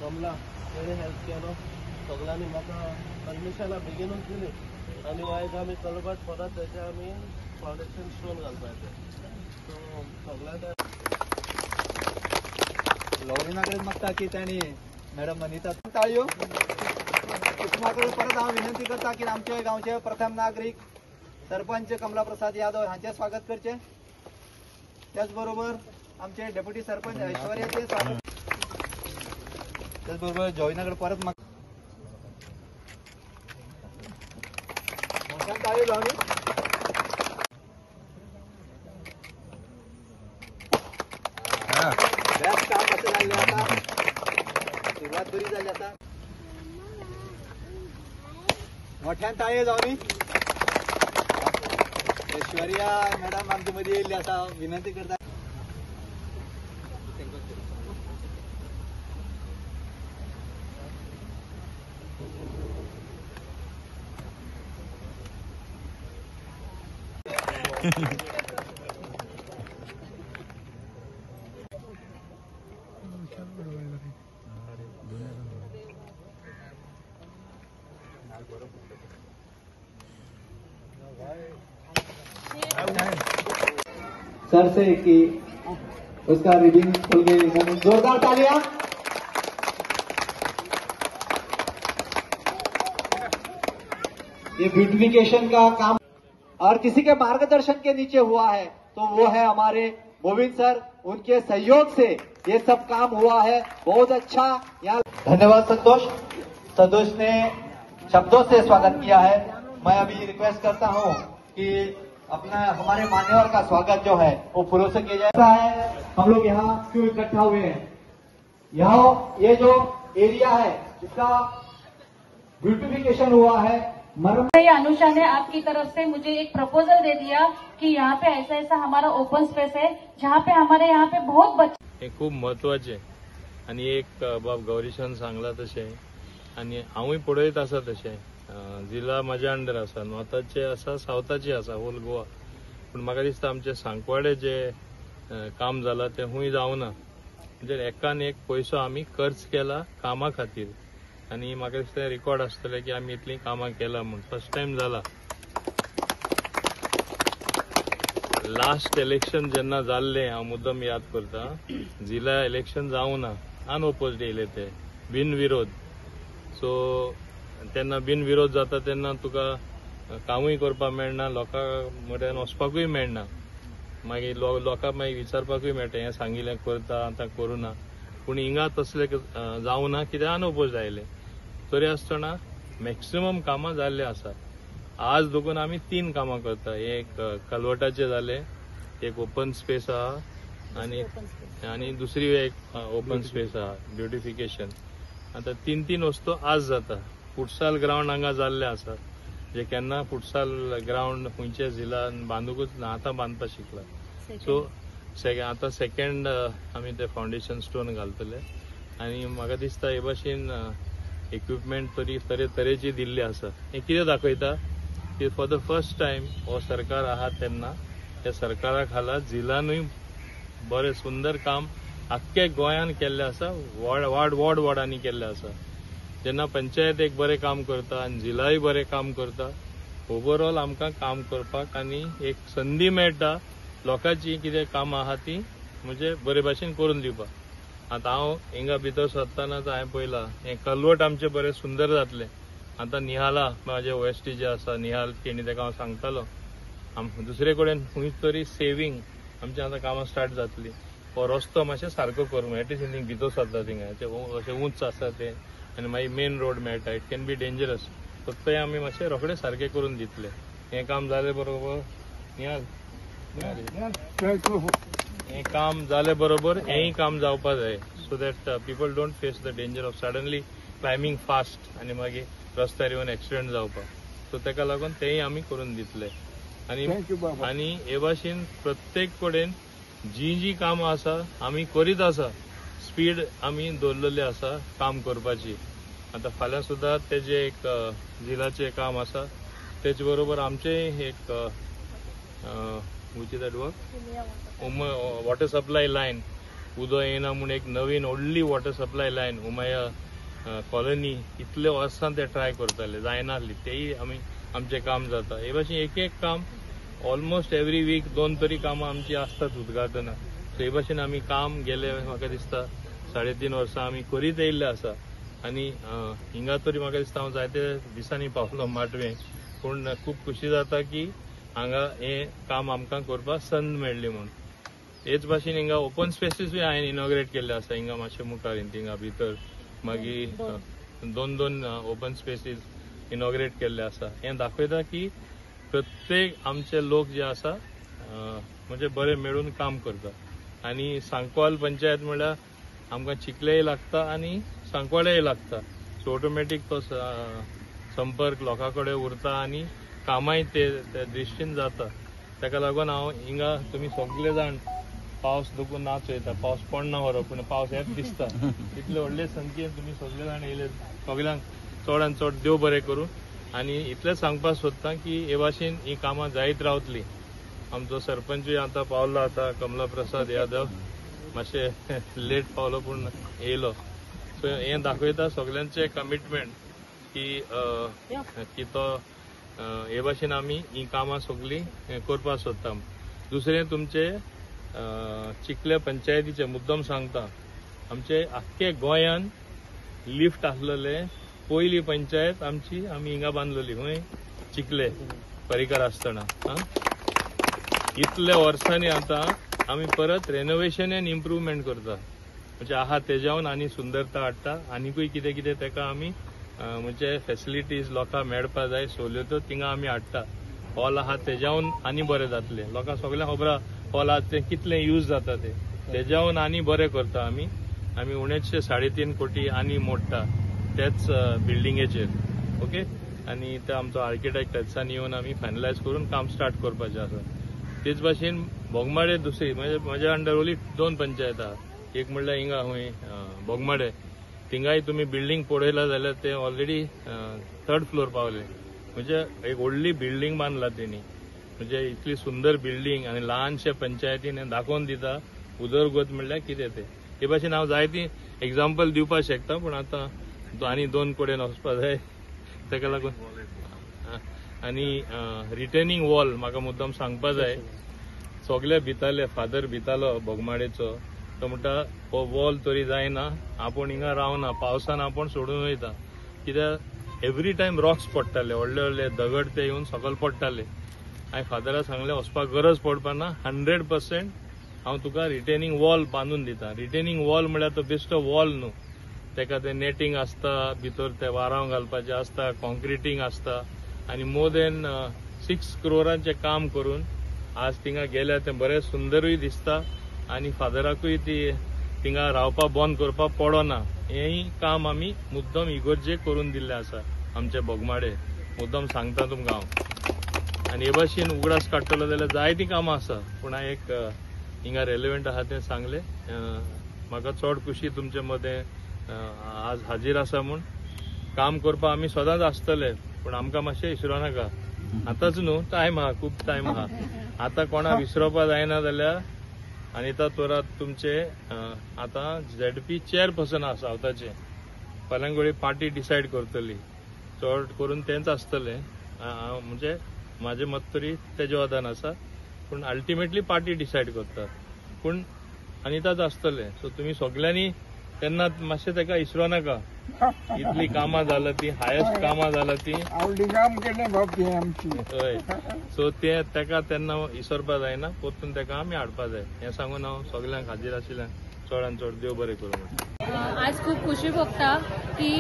कमला तेणे हेल्प केलो सगळ्यांनी म्हाका परमिशनां बेगीनूच दिली आनी वायज आमी कळबाट परत तेचे आमी फावंडेशन स्टोन घालपाचे सो सगळ्यांनी लॉरिनाकडे मागता की त्यांनी मॅडम अनिता ताळयो कुटुंबाकडे परत हांव विनंती करता की आमच्या गांवचे प्रथम नागरिक सरपंच कमला प्रसाद यादव हांचे स्वागत करचे त्याचबरोबर आमचे डेप्युटी सरपंच ऐश्वर्याचे स्वागत त्याचबरोबर जॉईनाकडे परत माग ताळयो लावली बॅग काम कसं झाले आता सुरुवात बरी झाली आता मोठ्यान ताळे जावनी ऐश्वर्या मॅडम आमच्या मध्ये येईल आता विनंती करता सर से कि उसका रीडिंग खुल गई जोरदार तालियां ये ब्यूटिफिकेशन का काम और किसी के मार्गदर्शन के नीचे हुआ है तो वो है हमारे गोविंद सर उनके सहयोग से ये सब काम हुआ है बहुत अच्छा यहाँ धन्यवाद संतोष ने शब्दों से स्वागत किया है मैं अभी रिक्वेस्ट करता हूँ कि अपना हमारे मान्यवर का स्वागत जो है वो फूलों से किया जाता है। हम लोग यहाँ क्यों इकट्ठा हुए हैं यहाँ ये जो एरिया है इसका ब्यूटिफिकेशन हुआ है अनुषा ने आपकी तरफ से मुझे एक प्रपोजल दे दिया कि यहाँ पे ऐसा ऐसा हमारा ओपन स्पेस है जहाँ पे हमारे यहाँ पे बहुत बच्चे हे खूप महत्वाचे आणि एक बाब गौरीशान सांगला तशें आणि हांवूय पळयत आसा तशें जिल्हा म्हाज्या अंडर आसा नॉर्थाचे आसा सावथाचे आसा होल गोवा पूण म्हाका दिसता आमचे सांकवाडे जे काम जाला ते खूंय जावना म्हणजे एकान एक पयसो आमी खर्च केला कामा खातीर आणि म्हाका दिसता रिकॉर्ड आसतले की आमी इतली कामां केला म्हूण फर्स्ट टायम जाला लास्ट इलेक्शन जेन्ना जाल्लें हांव मुद्दम याद करता जिल्हा इलेक्शन जावना अनओपोज्ड येयले ते बिनविरोध सो तेन्ना बिनविरोध जाता तेन्ना तुका कामूय करपाक मेळना लोकां मदें वचपाकूय मेळना मागीर लोकांक मागीर विचारपाकूय मेळटा हें सांगिल्लें करता आतां करूना पूण हिंगा तसलें जावना कित्याक अनओपोज्ड आयले तरी आसतना मॅक्सिमम कामां जाल्ले आसा आज दोगून आमी 3 कामां करता एक कलवटाचे जाले एक ओपन स्पेस आहा आनी दुसरी एक ओपन स्पेस आहा ब्युटिफिकेशन आता 3 वस्तू आज जाता फुटसाल ग्राउंड हांगा जाल्ले आसा जे केन्ना फुटसाल ग्राउंड खंयच्या जिल्ल्यान बांदूकूच ना आतां बांदपाक शिकला सो आतां सेकंड आमी ते फावंडेशन स्टोन घालतले आनी म्हाका दिसता हे भाशेन इक्विपमेंट तरी तरेची दिल्ली आसा हें कितें दाखयता की फॉर द फर्स्ट टायम हो सरकार आहा तेन्ना त्या सरकारा खाला जिल्ल्यानूय बरें सुंदर काम आख्खे गोंयान केल्लें आसा वॉर्डांनी केल्लें आसा जेन्ना पंचायत एक बरें काम करता आनी जिल्लाय बरें काम करता ओवरऑल आमकां काम करपाक आनी एक संदी मेळटा लोकांची कितें कामां आहा ती म्हणजे बरे भाशेन करून दिवपाक आतां हांव हिंगा भितर सरतानाच हांवें पळयलां हें कलवट आमचें बरें सुंदर जातलें आतां निहाला म्हाजे ओएसटी जे आसा निहाल तेणी ताका हांव सांगतालो दुसरे कडेन खंयच तरी सेवींग आमचें आतां कामां स्टार्ट जातलीं हो रस्तो मातशें सारको करूंक एटलिस्ट हिंग भितर सरता थिंगा अशें उंच आसा तें आनी मागीर मेन रोड मेळटा इट कॅन बी डेंजरस फक्त हें आमी मातशें रोखडें सारकें करून दितले हें काम जालें बरोबर निहाल हें काम जालें बरोबर हेंय काम जावपा जाय so that people don't face the danger of suddenly climbing fast आनी मागीर रस्त्यार येवन एक्सिडंट जावपाक सो ताका लागून तेंय आमी करून दितले आनी हे भाशेन प्रत्येक कडेन जी कामां आसा आमी करीत आसा स्पीड आमी दवरलेली आसा काम करपाची आतां फाल्यां सुद्दां तेजें एक जिलाचें काम आसा तेचे बरोबर आमचें एक which is that work water supply line उदो येना म्हणून एक नवीन व्हडली वॉटर सप्लाय लायन उमाया कॉलनी इतले वर्सां ते ट्राय करताले जायना आसली तेही आमी आमचें काम जाता हे भाशेन एक काम ऑलमोस्ट एवरी वीक 2 तरी कामां आमची आसतात उद्घाटना सो हे भाशेन आमी काम गेले म्हाका दिसता 3.5 वर्सां आमी करीत येयल्ले आसा आनी हिंगा तरी म्हाका दिसता हांव जायते दिसांनी पावलो माटवे पूण खूब खुशी जाता की हांगा हें काम आमकां करपाक संद मेळ्ळी म्हूण हेच भाशेन हिंगा ओपन स्पेसीसूय हांवें इनॉग्रेट केल्ले आसा हिंगा मातशे मुखार थिंगा भितर मागीर 2 ओपन स्पेसीस इनॉग्रेट केल्ले आसा हें दाखयता की प्रत्येक आमचे लोक जे आसा म्हणजे बरे मेळून काम करता आनी सांकवाल पंचायत म्हणल्यार आमकां चिखलेय लागता आनी सांकवाळेय लागता सो ऑटोमॅटीक तो संपर्क लोकां कडेन उरता आनी कामाय ते दृश्टीन जाता ताका लागून हांव हिंगा तुमी सगळे जाण पावस देखून ना चोयता पावस पडना व्हरो पूण पावस येत दिसता इतले व्हडले संख्येन तुमी सगळे जाण येयले सगळ्यांक चडांत चड देव बरें करूं आनी इतलें सांगपाक सोदता की हे भाशेन ही कामां जायत रावतली आमचो सरपंचूय आतां पावलो आतां कमला प्रसाद यादव मातशें लेट पावलो पूण येयलो सो हें दाखयता सगळ्यांचें कमिटमेंट की तो हे भाशेन आमी ही कामां सगळीं करपाक सोदता दुसरें तुमचे चिखले पंचायतीचे मुद्दम सांगता आमचे आख्खे गोंयान लिफ्ट आसलेले पयली पंचायत आमची आमी हिंगा बांदलेली खंय चिखले पर्रीकार आसतना इतल्या वर्सांनी आतां आमी परत रेनोवेशन एंड इम्प्रुवमेंट करता म्हणजे आहा तेज्यावन आनी सुंदरता हाडटा आनीकूय कितें कितें ताका आमी म्हणजे फॅसिलिटीज लोकांक मेळपा जाय सवलत्यो थिंगा आमी हाडटा हॉल आहा तेज्यावन आनी बरें जातलें लोकांक सगळ्यांक खबर आहा हॉल आहा तें कितलें यूज जाता तें तेज्यावन आनी बरें करता आमी उणेचशे 3.5 कोटी आनी मोडटा त्याच बिल्डिंगेचेर ओके आनी ते आमचो आर्किटेक्ट त्याच्यान येवन आमी फायनलायज करून काम स्टार्ट करपाचें आसा तेच भाशेन बोगमाडे दुसरी म्हणजे म्हज्या अंडर ओन्ली 2 पंचायत आहा एक म्हणल्यार हिंगा खंय बोगमाडे थिंगाय तुमी बिल्डींग पळयला जाल्यार ते ऑलरेडी 3rd फ्लोर पावले म्हणजे एक व्हडली बिल्डींग बांदला तेणी म्हणजे इतली सुंदर बिल्डींग आनी ल्हानशे पंचायतीन हें दाखोवन दिता उदरगत म्हणल्यार कितें तें हे भाशेन हांव जायतीं एग्जाम्पल दिवपाक शकता पूण आतां आनी 2 कडेन वचपा जाय ताका लागून आनी रिटेनिंग वॉल म्हाका मुद्दाम सांगपा जाय सगळे भिताले फादर भितालो बोगमाडेचो तो म्हणटा हो वॉल तरी जायना आपूण हिंगा रावना पावसान आपूण सोडून वयता कित्याक एवरी टायम रॉक्स पडटाले व्हडले व्हडले दगड ते येवन सकयल पडटाले हांवें फादराक सांगलें वचपाक गरज पडपाना 100% हांव तुका रिटेनिंग वॉल बांदून दिता रिटेनिंग वॉल म्हळ्यार तो बेश्टो वॉल न्हू ताका तें नेटिंग आसता भितर ते वारांव घालपाचें आसता कॉन्क्रिटींग आसता आनी मोर देन 6 करोरांचें काम करून आज थिंगा गेल्यार तें बरें सुंदरूय दिसता आनी फादराकूय ती थिंगा रावपाक बंद करपाक पडना हेंय काम आमी मुद्दम इगोर्जेक करून दिल्लें आसा आमचे बोगमाडे मुद्दम सांगता तुमकां हांव आनी हे भाशेन उगडास काडटलो जाल्यार जायतीं कामां आसा पूण हांवें एक हिंगा रेलिव्हंट आहा तें सांगलें म्हाका चड खुशी तुमचे मदें आज हाजीर आसा म्हूण काम करपाक आमी सदांच आसतले पूण आमकां मातशें विसरो नाका आतांच न्हू टायम आहा खूब टायम आहा आतां कोणाक विसरपा जायना जाल्यार अनिता तोरात तुमचे आतां ZP चेअरपर्सन आसा सावथाचे फाल्यांगोळी पार्टी डिसायड करतली चड करून तेंच आसतलें म्हणजे म्हाजें मत तरी तेजे वदान आसा पूण अल्टिमेटली पार्टी डिसायड करता पूण अनिताच आसतलें सो तुमी सगळ्यांनी तेन्ना मातशें ताका विसरो नाका इतली कामां जालां ती हायेस्ट कामां जालां ती हय सो ते ताका तेन्ना विसरपा जायना परतून ताका आमी हाडपा जाय हें सांगून हांव सगळ्यांक हाजीर आशिल्ल्यान चडांत चड देव बरें करूं आज खूप खुशी भोगता की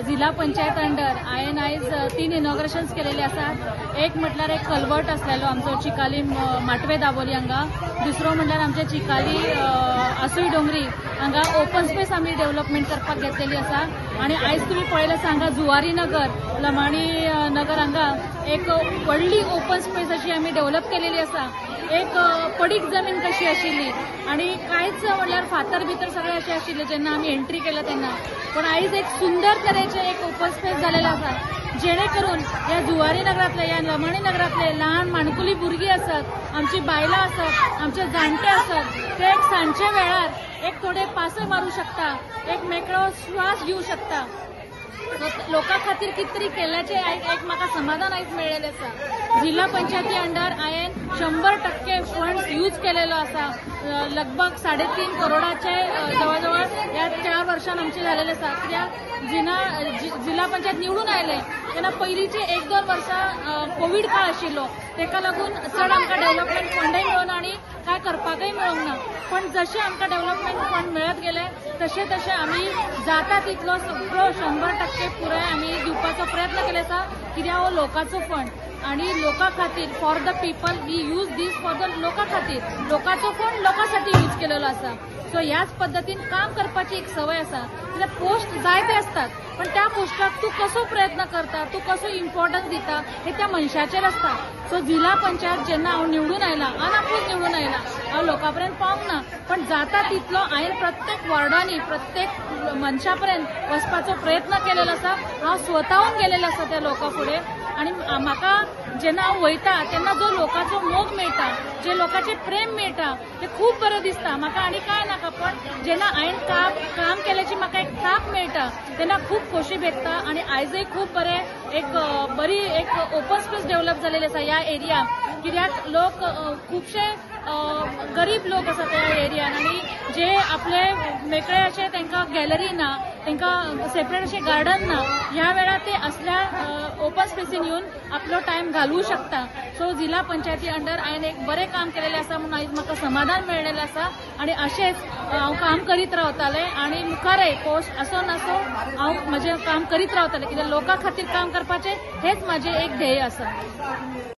जिल्हा पंचायत अंडर हांवें आयज 3 इनॉग्रेशन्स केलेले आसात एक म्हटल्यार एक कल्वर्ट आसलेलो आमचो चिकाली माटवे दाबोली हांगा दुसरो म्हटल्यार आमचे चिकाली आसुय डोंगरी हांगा ओपन स्पेस आमी डेव्हलपमेंट करपाक घेतलेली आसा आनी आयज तुमी पळयलें सांगा जुवारी नगर लमाणी नगर हांगा एक व्हडली ओपन स्पेस अशी आमी डेव्हलप केलेली आसा एक पडीक जमीन कशी आशिल्ली आणि कांयच म्हणल्यार फातर भितर सगळे अशें आशिल्ले जेन्ना आमी एंट्री केला तेन्ना पण आयज एक सुंदर तरेचे एक ओपन स्पेस जालेलो आसा जेणे करून ह्या जुवारी नगरांतले ह्या लमाणी नगरांतले ल्हान माणकुली भुरगीं आसात आमची बायलां आसत, आमचे जाणटे आसत, ते एक सांजचे वेळार एक थोडे पासय मारूं शकता, एक मेकळो श्वास घेवं शकता. लोकां खातीर कितें तरी केल्याचे एक म्हाका समाधान आयज मेळ्ळेलें आसा. जिल्हा पंचायती अंडर हांवें 100% फंड्स यूज केलेलो आसा. लगभग 3.5 करोडाचे जवळ जवळ ह्या 4 वर्षांत आमचे झालेले आसा. कित्याक जिल्हा पंचायत निवडून आयले तेन्ना पयलींचे 1-2 वर्सां कोविड काळ आशिल्लो, तेका लागून चड आमकां डेव्हलपमेंट फंडय मेळून आनी काय करपाकय मेळूंक ना. पण जशें आमकां डेव्हलपमेंट फंड मेळत गेले तशें तशें आमी जाता तितलो सगळो 100% पुराय आमी दिवपाचो प्रयत्न केलो आसा. कित्याक हो लोकांचो फंड आणि लोकां खातीर for the people we use these for the लोकां खातीर. लोकांचो फंड लोकांसाठी यूज केलेलो आसा. सो ह्याच पद्दतीन काम करपाची एक संवय आसा. कित्याक पोस्ट जायते असतात, पण त्या पोस्टाक तूं कसो प्रयत्न करता, तूं कसो इम्पॉर्टन्स दिता हे त्या मनशाचेर आसता. सो जिल्हा पंचायत जेन्ना हांव निवडून आयला, अनापूस निवडून आयला, हांव लोकां पर्यंत पावूंक ना, पण जाता तितलो हांवें प्रत्येक वॉर्डांनी प्रत्येक मनशा पर्यंत वचपाचो प्रयत्न केलेलो आसा. हांव स्वताहून गेलेलो आसा त्या लोकां फुडें. आणि म्हाका जेन्ना हांव वयता तेन्ना जो लोकांचो मोग मेळटा, जे लोकांचे प्रेम मेळटा, ते खूब बरें दिसता. म्हाका आनी काय नाका, पण जेन्ना हांवें काम केल्याची म्हाका एक थाप मेळटा तेन्ना खूब खोशी भेटता. आणि आयजय खूब बरें बरी ओपन स्पेस डेव्हलप जालेली आसा ह्या एरियात. कित्याक लोक खुबशे गरीब लोक आसा त्या एरियान, आणि जे आपले मेकळे अशे तांकां गॅलरी ना, तांकां सेपरेट अशें गार्डन ना, ह्या वेळार ते असल्या ओपन स्पेसीन येवन आपलो टायम घालवू शकता. सो जिल्हा पंचायती अंडर हांवें एक बरें काम केलेलें आसा म्हणून आयज म्हाका समाधान मेळ्ळेलें आसा. आणि अशेंच हांव काम करीत रावतालें आणि मुखारय पोस्ट असो नासो हांव म्हजें काम करीत रावतालें. कित्याक लोकां खातीर काम करपाचें हेच म्हाजें एक ध्येय आसा.